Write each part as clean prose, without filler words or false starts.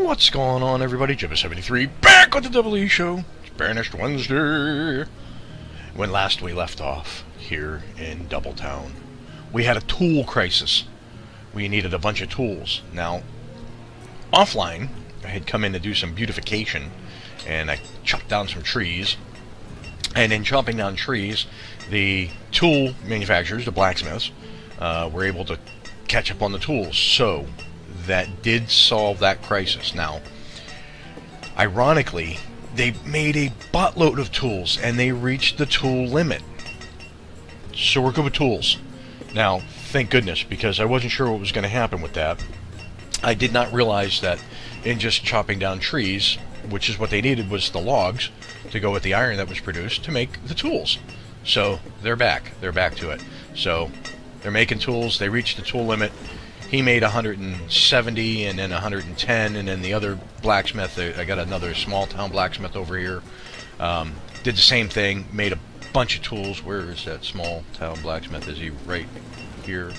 What's going on, everybody? Jibba73 back with the Double E Show. It's Banished Wednesday. When last we left off here in Doubletown, we had a tool crisis. We needed a bunch of tools. Now, offline, I had come in to do some beautification, and I chopped down some trees. And in chopping down trees, the tool manufacturers, the blacksmiths, were able to catch up on the tools. So that did solve that crisis. Now, ironically, they made a buttload of tools, and they reached the tool limit. So we're good with tools. Now, thank goodness, because I wasn't sure what was going to happen with that. I did not realize that in just chopping down trees, which is what they needed, was the logs to go with the iron that was produced to make the tools. So they're back. They're back to it. So they're making tools. They reached the tool limit. He made 170 and then 110, and then the other blacksmith, I got another small town blacksmith over here, did the same thing, made a bunch of tools. Where is that small town blacksmith? Is he right here?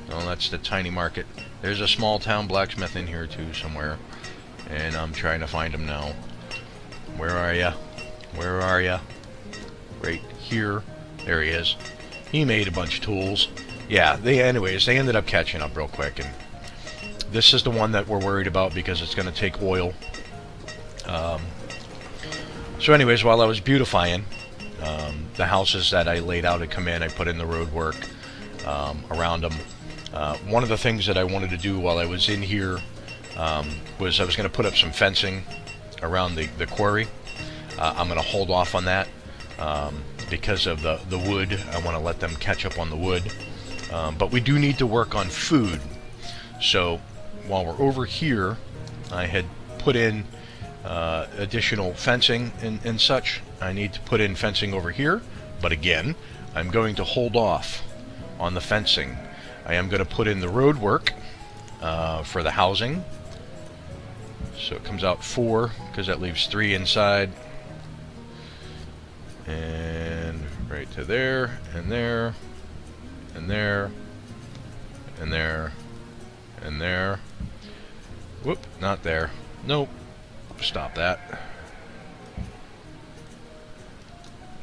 No, that's the tiny market. There's a small town blacksmith in here too somewhere, and I'm trying to find him now. Where are ya? Where are ya? Right here. There he is. He made a bunch of tools. Yeah, they ended up catching up real quick, and this is the one that we're worried about because it's going to take oil. So anyways, while I was beautifying, the houses that I laid out had come in, I put in the road work around them. One of the things that I wanted to do while I was in here was I was going to put up some fencing around the quarry. I'm going to hold off on that because of the wood. I want to let them catch up on the wood. But we do need to work on food. So while we're over here, I had put in additional fencing and such. I need to put in fencing over here. But again, I'm going to hold off on the fencing. I am going to put in the road work for the housing. So it comes out 4 because that leaves 3 inside. And right to there, and there, and there, and there, and there. Whoop, not there. Nope. Stop that.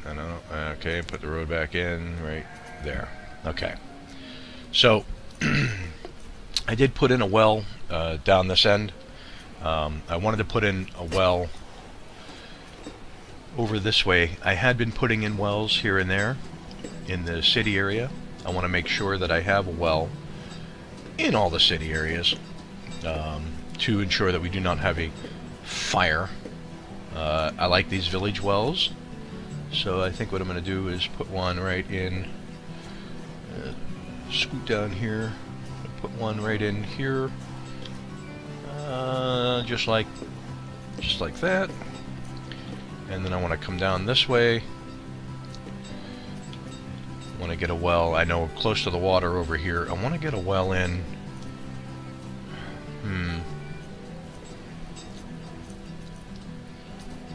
No. Okay, put the road back in right there. Okay. So, I did put in a well down this end. I wanted to put in a well over this way. I had been putting in wells here and there in the city area. I want to make sure that I have a well in all the city areas to ensure that we do not have a fire. I like these village wells, so I think what I'm going to do is put one right in, scoot down here, put one right in here, just like that. And then I want to come down this way. I want to get a well. I know close to the water over here. I want to get a well in.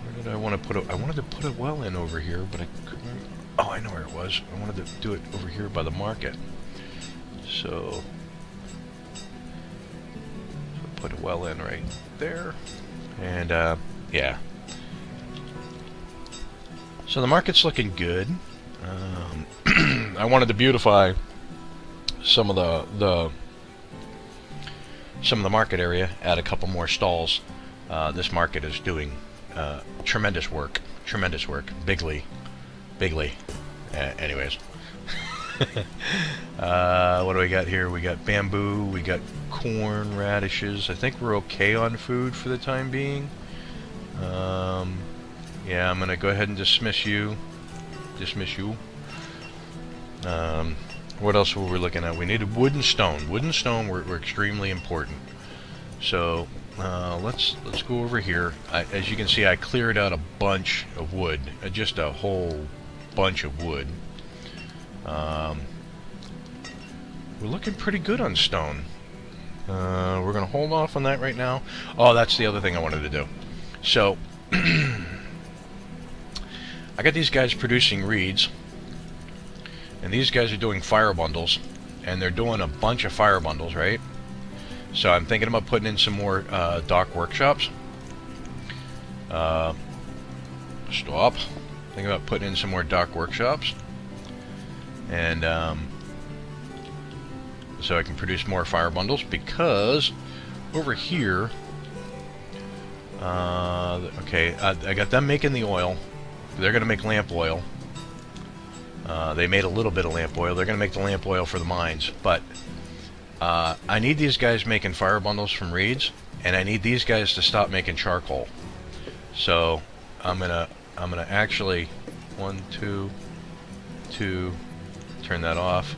Where did I want to put I wanted to put a well in over here, but I couldn't. Oh, I know where it was. I wanted to do it over here by the market. So put a well in right there. And yeah. So the market's looking good. I wanted to beautify some of the market area, add a couple more stalls. This market is doing tremendous work, bigly. Anyways, what do we got here? We got bamboo, we got corn, radishes. I think we're okay on food for the time being. Yeah, I'm gonna go ahead and dismiss you. What else were we looking at? We needed wood and stone. Wood and stone were extremely important. So let's go over here. As you can see, I cleared out a bunch of wood, just a whole bunch of wood. We're looking pretty good on stone. We're gonna hold off on that right now. Oh, that's the other thing I wanted to do. So I got these guys producing reeds, and these guys are doing fire bundles, and they're doing a bunch of fire bundles, right? So I'm thinking about putting in some more dock workshops. Stop. Thinking about putting in some more dock workshops. And so I can produce more fire bundles, because over here, okay, I got them making the oil. They're going to make lamp oil. They made a little bit of lamp oil. They're going to make the lamp oil for the mines. But I need these guys making fire bundles from reeds, and I need these guys to stop making charcoal. So I'm gonna actually 1, 2, 2. Turn that off.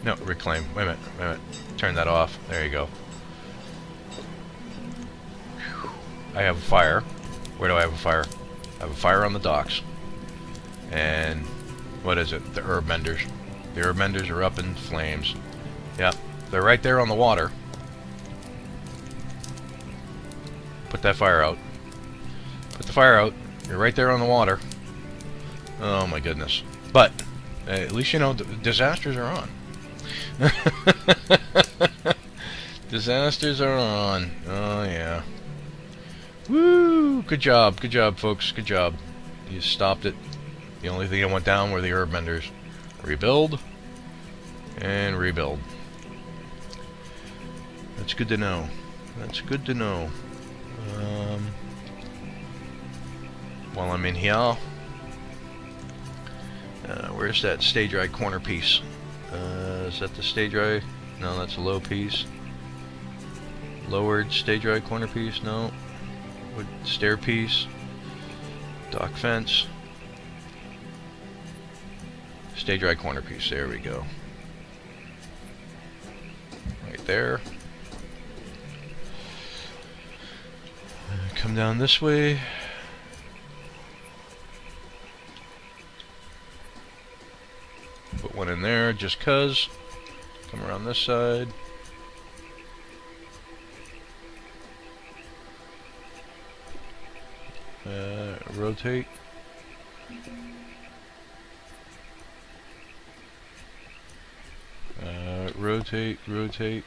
No, reclaim. Wait a minute. Turn that off. There you go. I have a fire. Where do I have a fire? I have a fire on the docks. And what is it? The herb menders. The herb menders are up in flames. Yep, they're right there on the water. Put that fire out. Put the fire out. You're right there on the water. Oh my goodness. But at least you know disasters are on. Disasters are on. Oh yeah. Woo! Good job, folks. Good job. You stopped it. The only thing that went down were the herb menders. Rebuild and rebuild. That's good to know. That's good to know. While I'm in here, where's that stay dry corner piece? Is that the stay dry? No, that's a low piece. Lowered stay dry corner piece? No. Wood stair piece. Dock fence. Stay dry corner piece. There we go. Right there. Come down this way. Put one in there just cuz. Come around this side. Rotate. Rotate.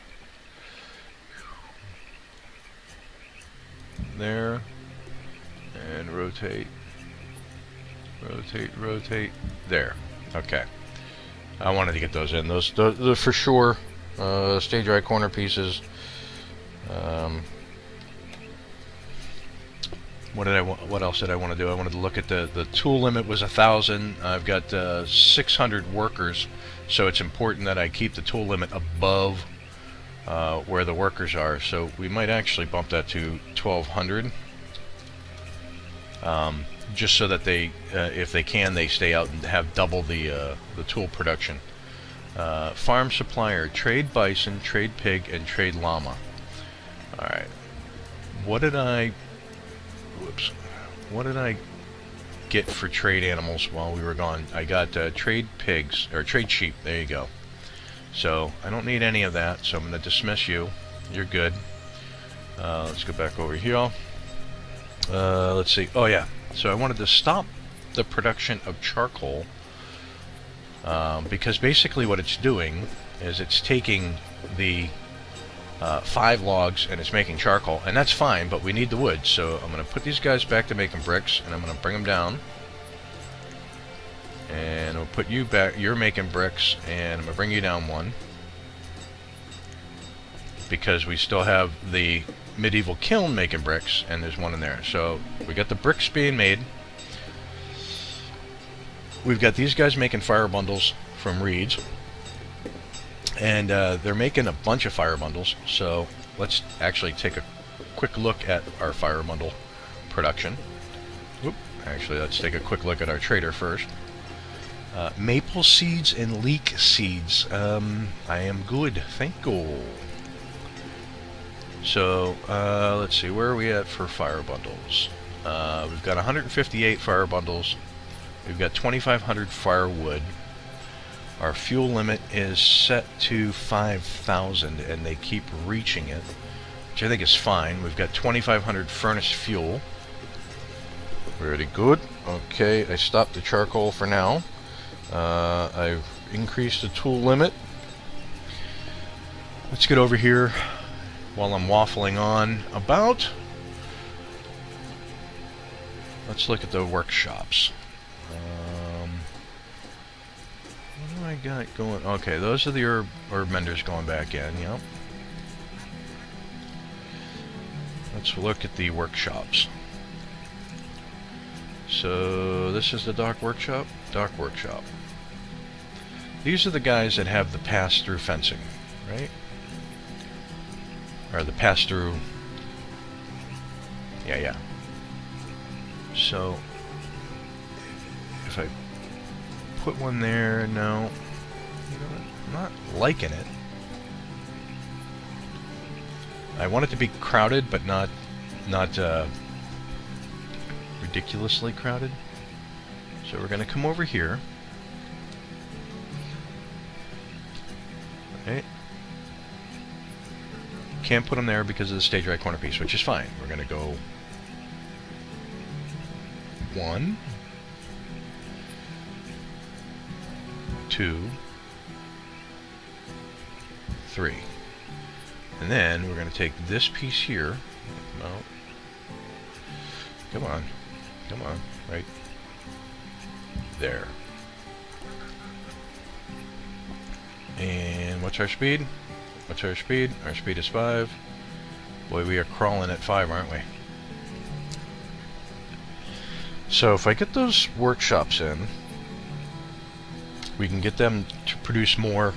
There. And rotate. Rotate. There. Okay. I wanted to get those in. Those for sure. Stay dry corner pieces. What else did I want to do? I wanted to look at the tool limit was 1,000. I've got 600 workers, so it's important that I keep the tool limit above where the workers are. So we might actually bump that to 1,200, just so that they, if they can, they stay out and have double the tool production. Farm supplier: trade bison, trade pig, and trade llama. All right. What did I get for trade animals while we were gone? I got trade pigs, or trade sheep. There you go. So I don't need any of that, so I'm going to dismiss you. You're good. Let's go back over here. Let's see. Oh yeah. So I wanted to stop the production of charcoal, because basically what it's doing is it's taking the 5 logs and it's making charcoal, and that's fine, but we need the wood. So I'm going to put these guys back to making bricks, and I'm going to bring them down, and we'll put you back. You're making bricks, and I'm going to bring you down 1, because we still have the medieval kiln making bricks, and there's 1 in there. So we got the bricks being made. We've got these guys making fire bundles from reeds, and they're making a bunch of fire bundles. So let's actually take a quick look at our fire bundle production. Whoop. Actually, let's take a quick look at our trader first. Maple seeds and leek seeds. I am good, thank you. So let's see, where are we at for fire bundles? We've got 158 fire bundles. We've got 2,500 firewood. Our fuel limit is set to 5,000, and they keep reaching it, which I think is fine. We've got 2,500 furnace fuel. Very good. Okay, I stopped the charcoal for now. I've increased the tool limit. Let's get over here while I'm waffling on about... Let's look at the workshops. What do I got going? Okay, those are the herb menders going back in, yep. Let's look at the workshops. So, this is the dock workshop? Dock workshop. These are the guys that have the pass-through fencing, right? Or the pass-through... Yeah. So, if I put one there, no. You know what? I'm not liking it. I want it to be crowded, but not ridiculously crowded. So we're going to come over here. Right. Can't put them there because of the stage right corner piece, which is fine. We're going to go 1, 2, 3. And then we're going to take this piece here. No. Come on. Right there. And what's our speed? Our speed is 5. Boy, we are crawling at 5, aren't we? So if I get those workshops in, we can get them to produce more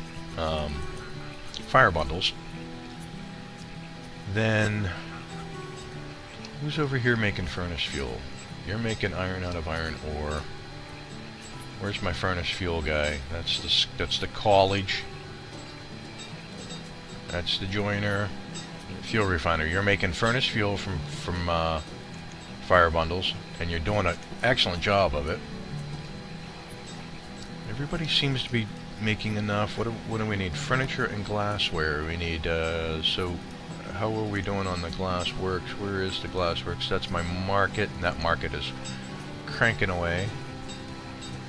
fire bundles. Then, who's over here making furnace fuel? You're making iron out of iron ore. Where's my furnace fuel guy? That's the college. That's the joiner. Fuel refiner. You're making furnace fuel from fire bundles, and you're doing an excellent job of it. Everybody seems to be making enough. What do we need? Furniture and glassware. We need so. How are we doing on the glassworks? Where is the glassworks? That's my market, and that market is cranking away.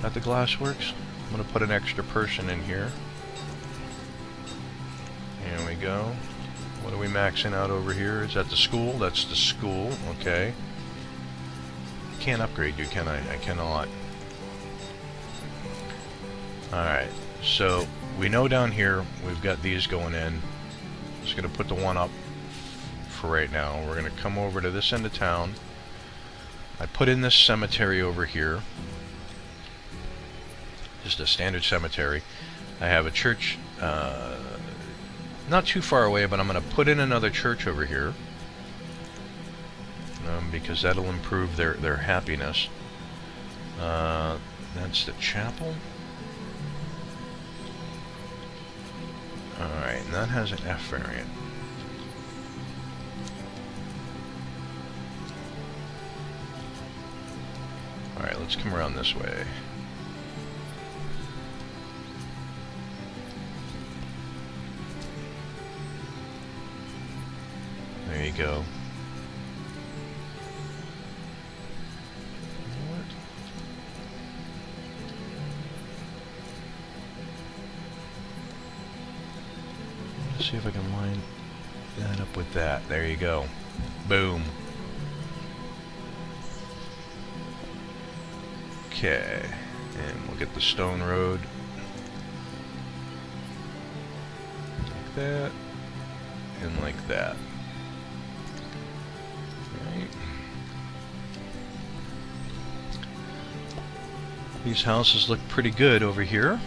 At the glassworks, I'm going to put an extra person in here. Here we go. What are we maxing out over here? Is that the school? That's the school. Okay. Can't upgrade you, can I? I cannot. Alright, so we know down here we've got these going in. Just going to put the one up for right now. We're going to come over to this end of town. I put in this cemetery over here. Just a standard cemetery. I have a church not too far away, but I'm going to put in another church over here because that'll improve their happiness. That's the chapel. Alright, and that has an F variant. Alright, let's come around this way. There you go. Let's see if I can line that up with that. There you go. Boom. Okay, and we'll get the stone road like that and like that. Right. These houses look pretty good over here.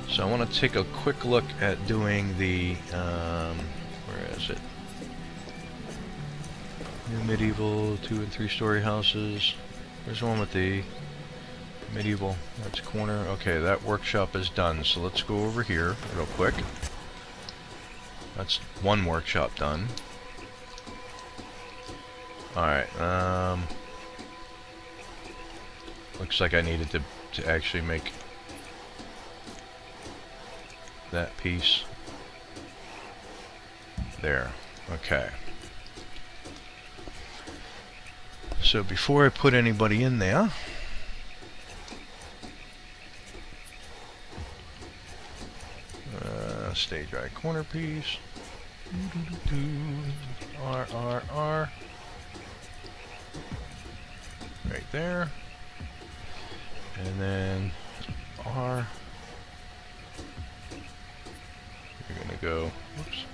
So I want to take a quick look at doing the, where is it? New medieval 2- and 3-story houses. There's one with the medieval. That's corner. Okay, that workshop is done. So let's go over here real quick. That's one workshop done. Alright, looks like I needed to actually make that piece there. Okay. So before I put anybody in there, Stay dry corner piece. R. Right there. And then R. You're gonna go, whoops,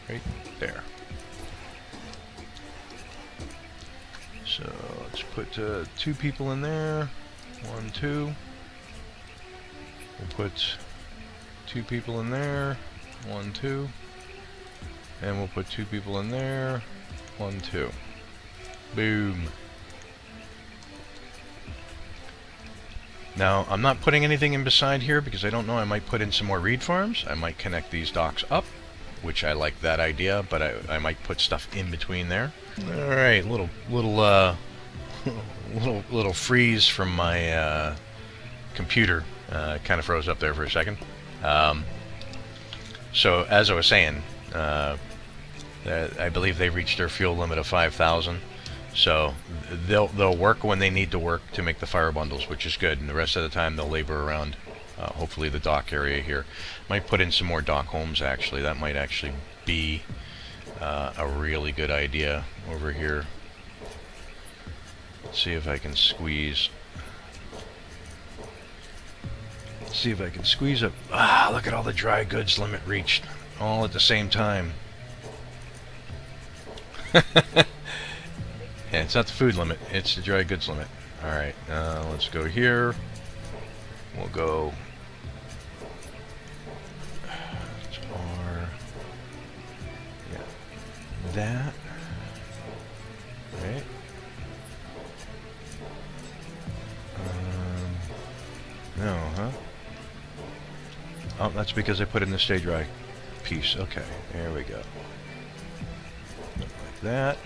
right there. So let's put 2 people in there. 1, 2. We'll put 2 people in there. 1, 2. And we'll put 2 people in there. 1, 2. Boom. Now, I'm not putting anything in beside here because I don't know. I might put in some more reed farms. I might connect these docks up, which I like that idea, but I might put stuff in between there. All right, little freeze from my computer. Kind of froze up there for a second. So as I was saying, I believe they reached their fuel limit of 5,000. So they'll work when they need to work to make the fire bundles, which is good. And the rest of the time they'll labor around, hopefully the dock area here. Might put in some more dock homes actually. That might actually be a really good idea over here. Let's see if I can squeeze. See if I can squeeze up. Ah, look at all the dry goods limit reached, all at the same time. Yeah, it's not the food limit, it's the dry goods limit. Alright, let's go here. We'll go R. Yeah, that. Right. No, huh? Oh, that's because I put in the stay dry piece. Okay, there we go. Like that.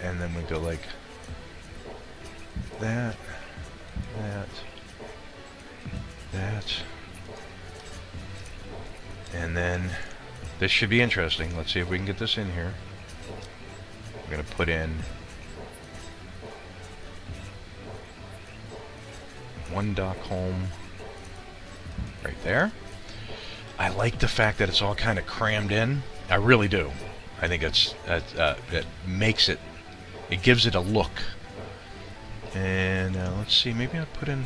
And then we go like that, that. And then this should be interesting. Let's see if we can get this in here. We're going to put in 1 dock home right there. I like the fact that it's all kind of crammed in. I really do. I think it makes it, it gives it a look. And let's see, maybe I'll put in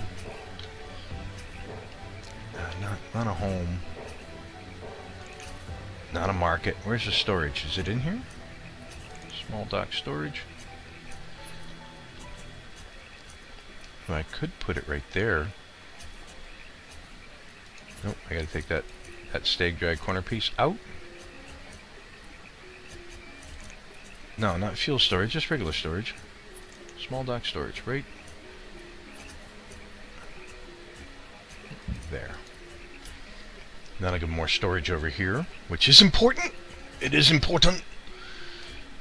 not a home, not a market. Where's the storage? Is it in here? Small dock storage. Well, I could put it right there. Nope, I gotta take that stag drag corner piece out. No, not fuel storage, just regular storage. Small dock storage, right there. Now I got more storage over here, which is important. It is important.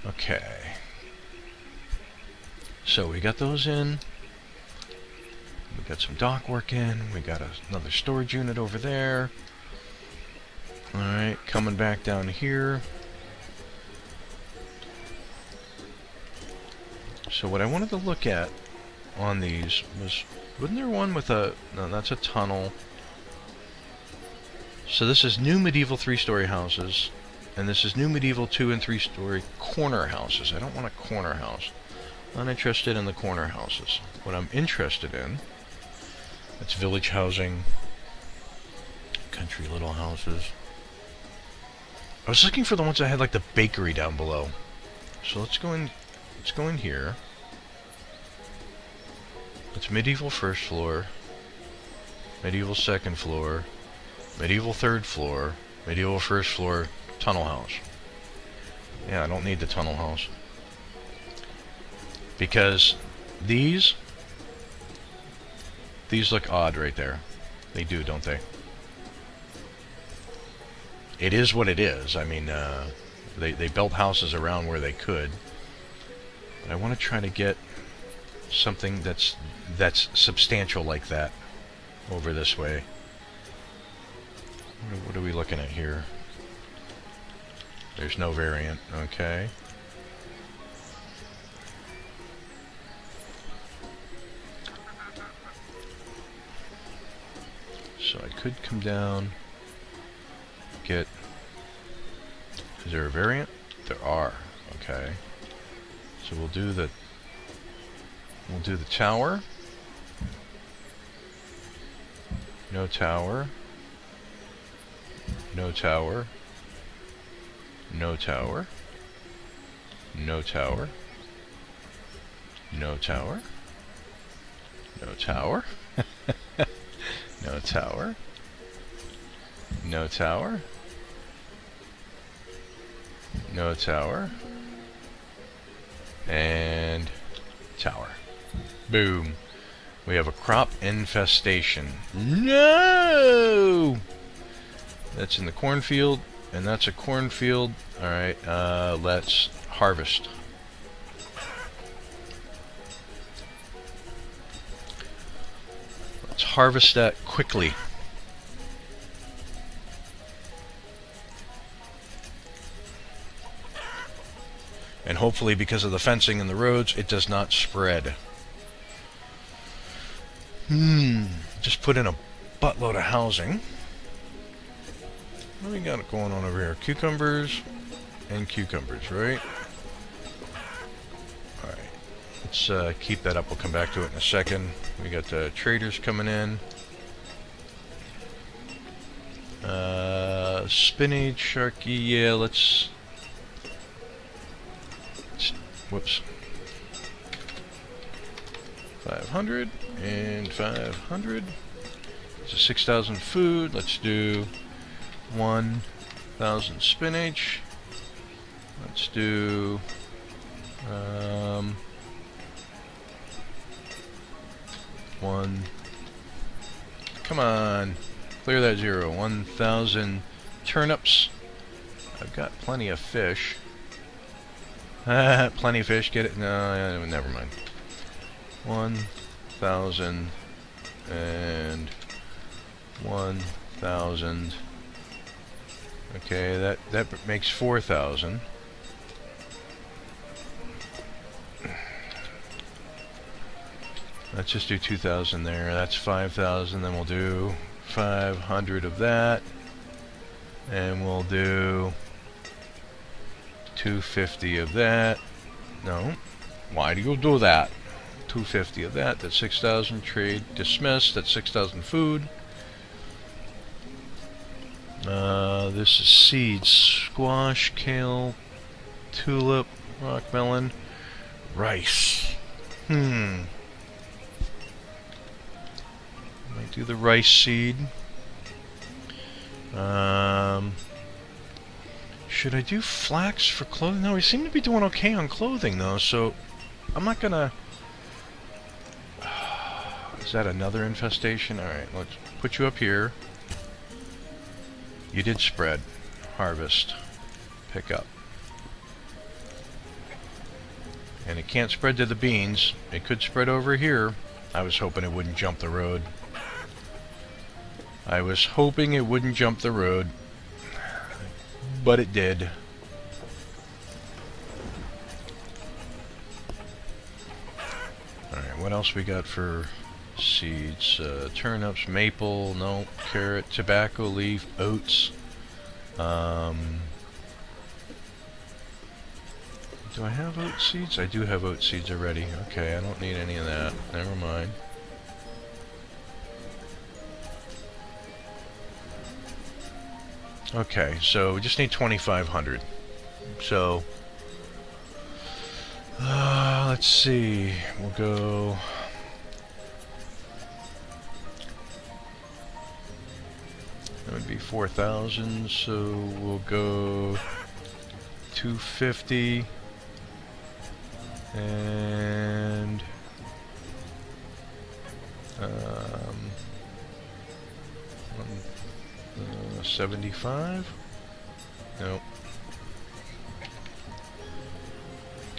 Okay. So we got those in. We got some dock work in. We got another storage unit over there. Alright, coming back down here. So what I wanted to look at on these was, wasn't there one with a, no, that's a tunnel. So this is new medieval 3-story houses, and this is new medieval 2- and 3-story corner houses. I don't want a corner house. Not interested in the corner houses. What I'm interested in, that's village housing, country little houses. I was looking for the ones that had like the bakery down below. So let's go in here. It's medieval 1st floor, medieval 2nd floor, medieval 3rd floor, medieval 1st floor, tunnel house. Yeah, I don't need the tunnel house. Because these look odd right there. They do, don't they? It is what it is. I mean, they built houses around where they could. But I want to try to get something that's substantial like that over this way. What are we looking at here? There's no variant. Okay. So I could come down get... Is there a variant? There are. Okay. So we'll do the tower. No tower. No tower. No tower. No tower. No tower. No tower. No tower. No tower. No tower. And tower. Boom. We have a crop infestation. No! That's in the cornfield, and that's a cornfield. Alright, let's harvest. Let's harvest that quickly. And hopefully, because of the fencing and the roads, it does not spread. Just put in a buttload of housing. What do we got going on over here? Cucumbers and cucumbers, right? Alright. Let's keep that up. We'll come back to it in a second. We got traders coming in. Spinach, sharky, yeah, let's... Whoops. 500 and 500. It's a 6,000 food. Let's do 1,000 spinach. Let's do one. Come on, clear that zero. 1,000 turnips. I've got plenty of fish. Plenty of fish. Get it? No, never mind. 1,000 and 1,000. Okay, that makes 4,000. Let's just do 2,000 there. That's 5,000. Then we'll do 500 of that, and we'll do 250 of that. No, why do you do that? 250 of that. That's 6,000. Trade dismissed. That's 6,000 food. This is seeds: squash, kale, tulip, rock melon, rice. Might do the rice seed. Should I do flax for clothing? No, we seem to be doing okay on clothing though, so I'm not gonna... Is that another infestation? Alright, let's put you up here. You did spread. Harvest. Pick up. And it can't spread to the beans. It could spread over here. I was hoping it wouldn't jump the road. I was hoping it wouldn't jump the road. But it did. Alright, what else we got for seeds? Turnips, maple, no, carrot, tobacco leaf, oats. Do I have oat seeds? I do have oat seeds already. Okay, I don't need any of that. Never mind. Okay, so we just need 2,500. So, let's see. We'll go... That would be 4,000, so we'll go 250 and 75? Nope.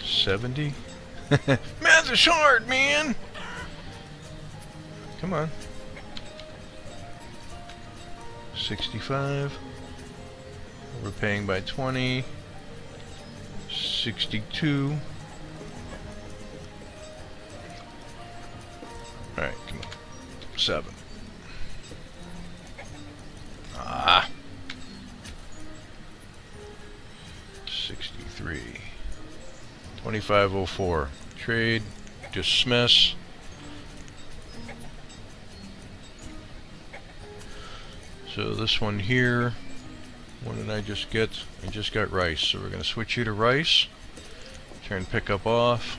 70? Math is hard, man! Come on. 65. Overpaying by 20. 62. Alright, come on. 7. Ah. 3. 2504. Trade. Dismiss. So this one here, what did I just get? I just got rice. So we're going to switch you to rice. Turn pickup off.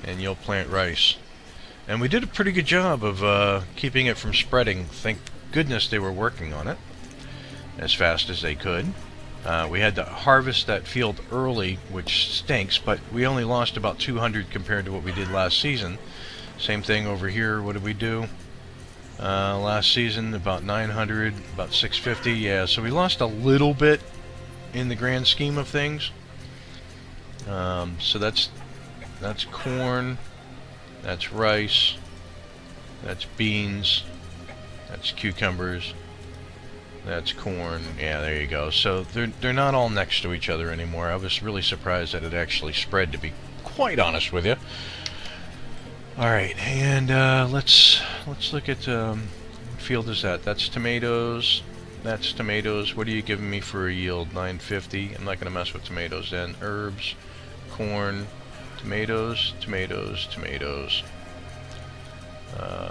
And you'll plant rice. And we did a pretty good job of keeping it from spreading. Thank goodness they were working on it as fast as they could. We had to harvest that field early, which stinks, but we only lost about 200 compared to what we did last season. Same thing over here. What did we do? Last season, about 900, about 650. Yeah, so we lost a little bit in the grand scheme of things. So that's corn, that's rice, that's beans, that's cucumbers, that's corn. Yeah, there you go. So they're not all next to each other anymore. I was really surprised that it actually spread, to be quite honest with you. All right, and let's look at what field is that? That's tomatoes. That's tomatoes. What are you giving me for a yield? 950. I'm not going to mess with tomatoes then. Herbs, corn, tomatoes, tomatoes, tomatoes.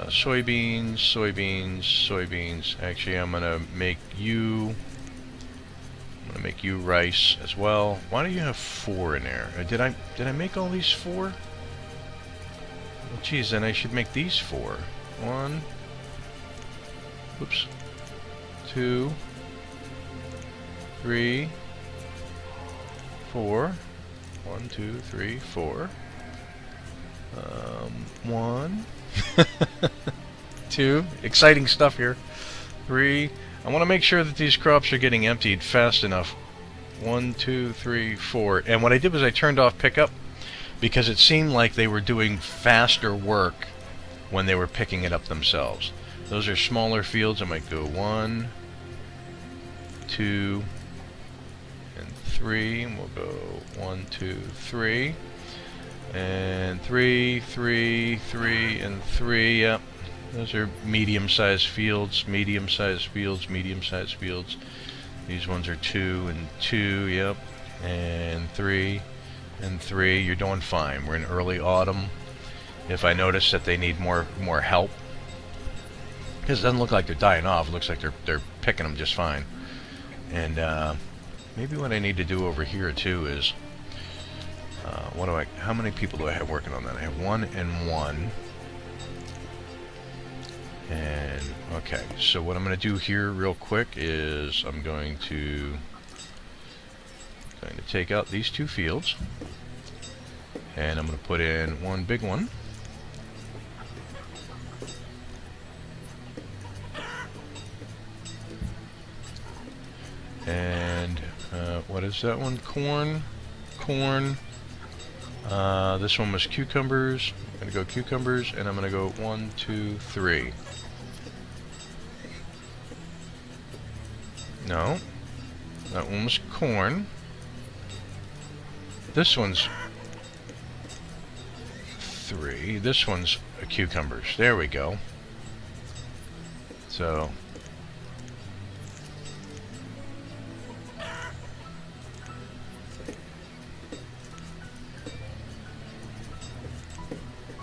Soybeans, soybeans, soybeans. Actually, I'm gonna make you rice as well. Why do you have 4 in there? Did I make all these 4? Well, geez, then I should make these 4. 1. Oops. 2. 3. 4. 1, 2, 3, 4. 1. 2. Exciting stuff here. 3. I want to make sure that these crops are getting emptied fast enough. 1, 2, 3, 4. And what I did was I turned off pickup because it seemed like they were doing faster work when they were picking it up themselves. Those are smaller fields. I might go 1, 2, and 3. And we'll go 1, 2, 3. And 3, 3, 3, and 3. Yep. Those are medium-sized fields, medium-sized fields, medium-sized fields. These ones are 2 and 2, yep. And 3 and 3. You're doing fine. We're in early autumn. If I notice that they need more help, because it doesn't look like they're dying off. It looks like they're picking them just fine. And maybe what I need to do over here too is how many people do I have working on that? I have 1 and 1. And okay, so what I'm going to do here real quick is I'm going to take out these 2 fields, and I'm going to put in 1 big one. And what is that one? Corn. This one was cucumbers. I'm going to go cucumbers, and I'm going to go 1, 2, 3. No, that one was corn. This one's 3. This one's cucumbers. There we go. So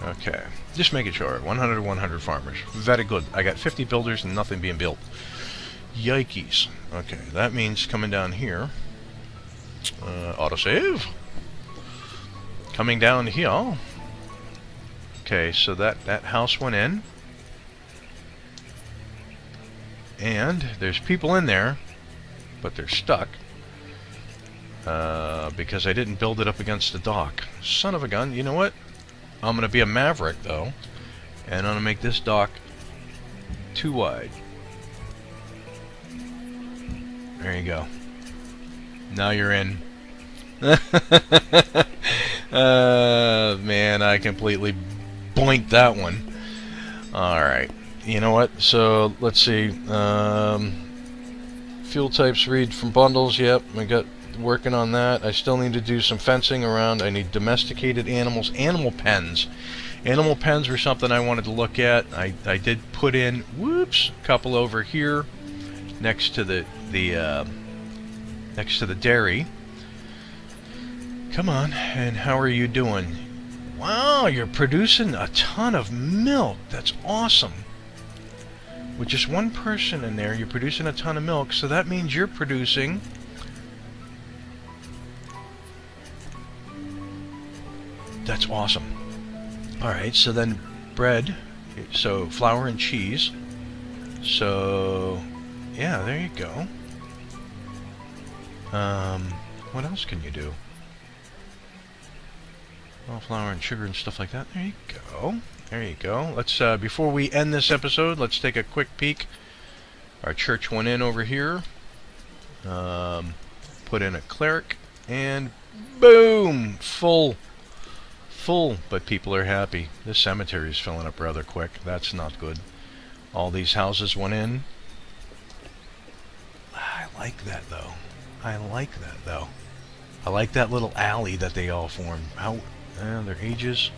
okay, just making sure. 100 to 100 farmers. Very good. I got 50 builders and nothing being built. Yikes. Okay, that means coming down here. Autosave. Coming down here. Okay, so that house went in. And there's people in there, but they're stuck. Because I didn't build it up against the dock. Son of a gun. You know what? I'm going to be a maverick, though. And I'm going to make this dock too wide. There you go. Now you're in. Man, I completely boinked that one. Alright. You know what? So, let's see. Fuel types read from bundles. Yep, I got working on that. I still need to do some fencing around. I need domesticated animals. Animal pens. Animal pens were something I wanted to look at. I did put in, whoops, a couple over here next to the dairy. Come on, and how are you doing? Wow, you're producing a ton of milk. That's awesome. With just one person in there, you're producing a ton of milk, so that means you're producing... That's awesome. Alright, so then bread, so flour and cheese. So, yeah, there you go. What else can you do? Well, flour and sugar and stuff like that. There you go. There you go. Let's, before we end this episode, let's take a quick peek. Our church went in over here. Put in a cleric, and boom! Full, but people are happy. This cemetery is filling up rather quick. That's not good. All these houses went in. I like that, though. I like that little alley that they all formed. How, their ages...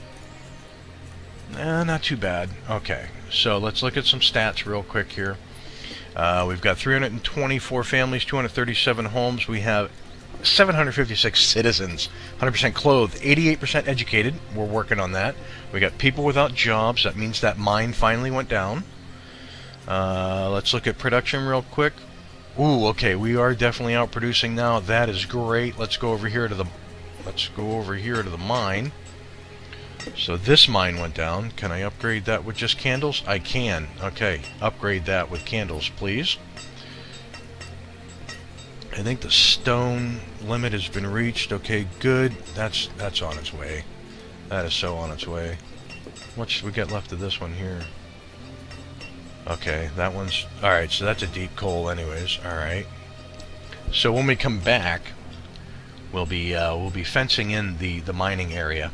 not too bad. Okay, so let's look at some stats real quick here. We've got 324 families, 237 homes. We have 756 citizens, 100% clothed, 88% educated. We're working on that. We got people without jobs. That means that mine finally went down. Let's look at production real quick. Ooh, okay, we are definitely outproducing now. That is great. Let's go over here to the mine. So this mine went down. Can I upgrade that with just candles? I can. Okay, upgrade that with candles, please. I think the stone limit has been reached. Okay, good. That's on its way. That is so on its way. What should we get left of this one here? Okay, that one's... Alright, so that's a deep coal anyways. Alright. So when we come back, we'll be fencing in the mining area.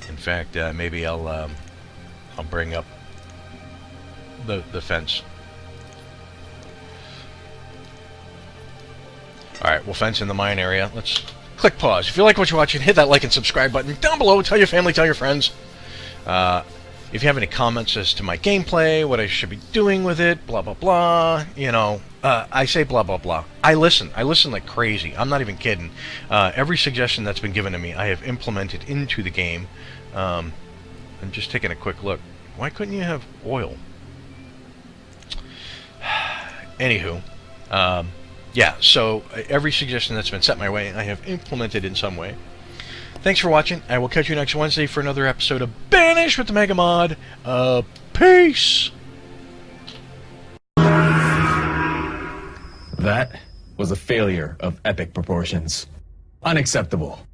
In fact, maybe I'll bring up the fence. Alright, we'll fence in the mine area. Let's click pause. If you like what you're watching, hit that like and subscribe button down below. Tell your family, tell your friends. If you have any comments as to my gameplay, what I should be doing with it, blah, blah, blah, you know, I say blah, blah, blah. I listen like crazy. I'm not even kidding. Every suggestion that's been given to me, I have implemented into the game. I'm just taking a quick look. Why couldn't you have oil? Anywho, yeah, so every suggestion that's been set my way, I have implemented in some way. Thanks for watching. I will catch you next Wednesday for another episode of Banished with the MegaMod. Peace! That was a failure of epic proportions. Unacceptable.